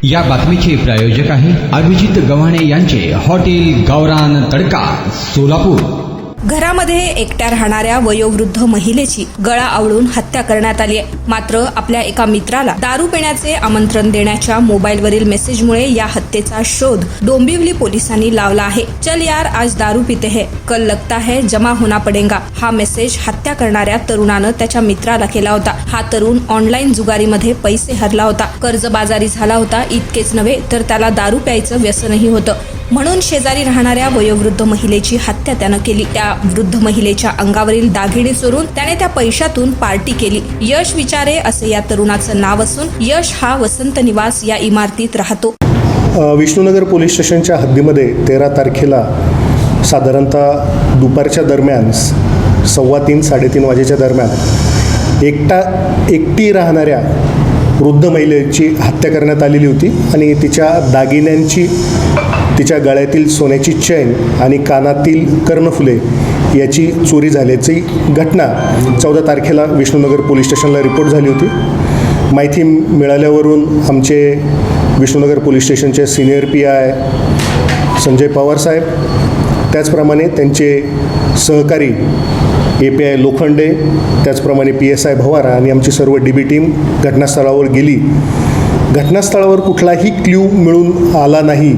या बातमीचे प्रायोजक आहे अभिजित गव्हाणे यांचे हॉटेल गावरान तडका सोलापूर। घरामध्ये एकट्या राहणाऱ्या वयोवृद्ध महिलेची गळा आवळून हत्या करण्यात आली आहे। मात्र आपल्या एका मित्राला दारू पिण्याचे आमंत्रण देण्याच्या मोबाईलवरील मेसेजमुळे या हत्येचा शोध डोंबिवली पोलिसांनी लावला आहे। चल यार आज दारू पीते हैं, कल लगता है जमा होना पडेगा हा मेसेज हत्या करणाऱ्या तरुणानं त्याच्या मित्राला केला होता। हा तरुण ऑनलाईन जुगारीमध्ये पैसे हरला होता, कर्जबाजारी झाला होता। इतकेच नव्हे तर त्याला दारू प्यायचं व्यसनही होतं, म्हणून शेजारी राहणाऱ्या वयोवृद्ध महिलेची हत्या त्यानं केली। त्या वृद्ध महिलेच्या अंगावरील दागिने चोरून त्याने त्या पैशातून पार्टी केली। यश विचारे असे या तरुणाचं नाव असून यश हा वसंत निवास या इमारतीत राहतो। विष्णुनगर पोलीस स्टेशनच्या हद्दीमध्ये 13 तारखेला साधारणतः दुपारच्या दरम्यान 3:15-3:30 वाजेच्या दरम्यान एकटी राहणाऱ्या वृद्ध महिलेची हत्या करण्यात आलेली होती आणि तिच्या दागिन्यांची, तिच्या गळ्यातील सोन्याची चैन आणि कानातील कर्णफुले याची चोरी झाल्याची घटना 14 तारखेला विष्णुनगर पोलीस स्टेशनला रिपोर्ट झाली होती। माहिती मिळाल्यावरून आमचे विष्णुनगर पोलीस स्टेशनचे सिनियर PI संजय पवार साहेब, त्याचप्रमाणे त्यांचे सहकारी API लोखंडे, त्याचप्रमाणे PSI भवारा आणि आमची सर्व DB टीम घटनास्थळावर गेली। घटनास्थळावर कुठलाही क्ल्यू मिळून आला नाही।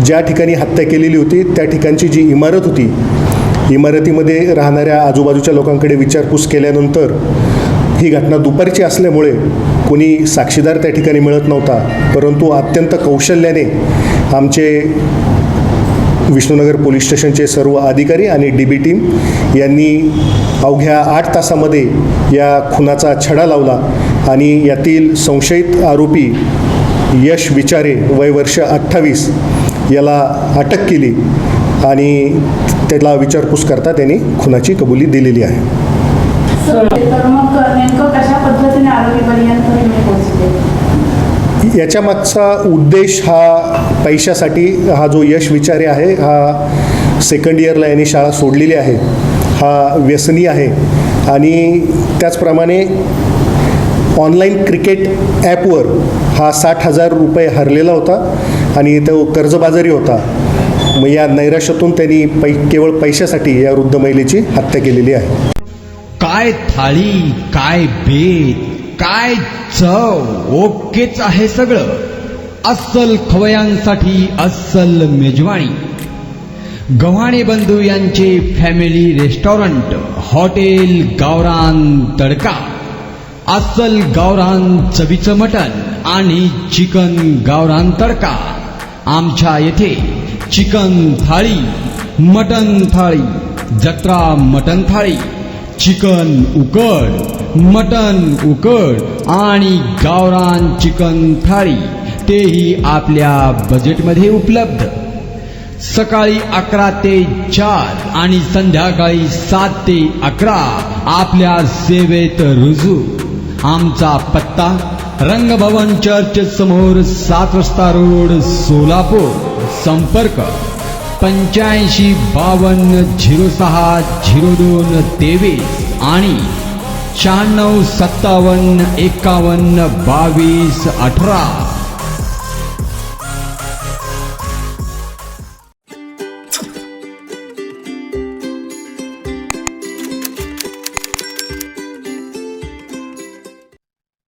ज्या ठिकाणी हत्या केलेली होती त्या ठिकाणची जी इमारत होती, इमारतीमध्ये राहणाऱ्या आजूबाजूच्या लोकांकडे विचारपूस केल्यानंतर ही घटना दुपारची असल्यामुळे कोणी साक्षीदार त्या ठिकाणी मिळत नव्हता, परंतु अत्यंत कौशल्याने आमचे विष्णुनगर पोलीस स्टेशनचे सर्व अधिकारी आणि DB टीम यांनी अवघ्या 8 तासामध्ये या खुनाचा छडा लावला आणि यातील संशयित आरोपी यश विचारे वय वर्ष 28 याला अटक केली आणि त्याला विचारपूस करता त्यांनी खुनाची कबुली दिलेली आहे। तर मग नेमकं कशा पद्धतीने आरोपीपर्यंत पोहोचले? याच्या मागचा उद्देश हा पैशासाठी, हा जो यश विचारे आहे हा सेकंड इयरला यांनी शाळा सोडलेली आहे, हा व्यसनी आहे आणि त्याचप्रमाणे ऑनलाईन क्रिकेट ॲपवर हा 60,000 रुपये हरलेला होता आणि तो कर्जबाजारी होता। मग या नैराश्यातून त्यांनी केवळ पैशासाठी या वृद्ध महिलेची हत्या केलेली आहे। काय थाळी, काय बेत, काय चव, ओकेच आहे सगळं। अस्सल खवयांसाठी अस्सल मेजवानी। गव्हाणे बंधू यांचे फॅमिली रेस्टॉरंट हॉटेल गावरान तडका। अस्सल गावरान चवीचं मटण आणि चिकन गावरान तडका। आमच्या येथे चिकन थाळी, मटण थाळी, जत्रा मटण थाळी, चिकन उकड, मटण उकड आणि गावरान चिकन थाळी, तेही आपल्या बजेटमध्ये उपलब्ध। सकाळी 11 ते 4 आणि संध्याकाळी 7 ते 11 आपल्या सेवेत रुजू। आमचा पत्ता रंगभवन चर्च समोर 7 रस्ता रोड सोलापूर। संपर्क 85 52 06 02 23 आणि 96 57 51 22 18।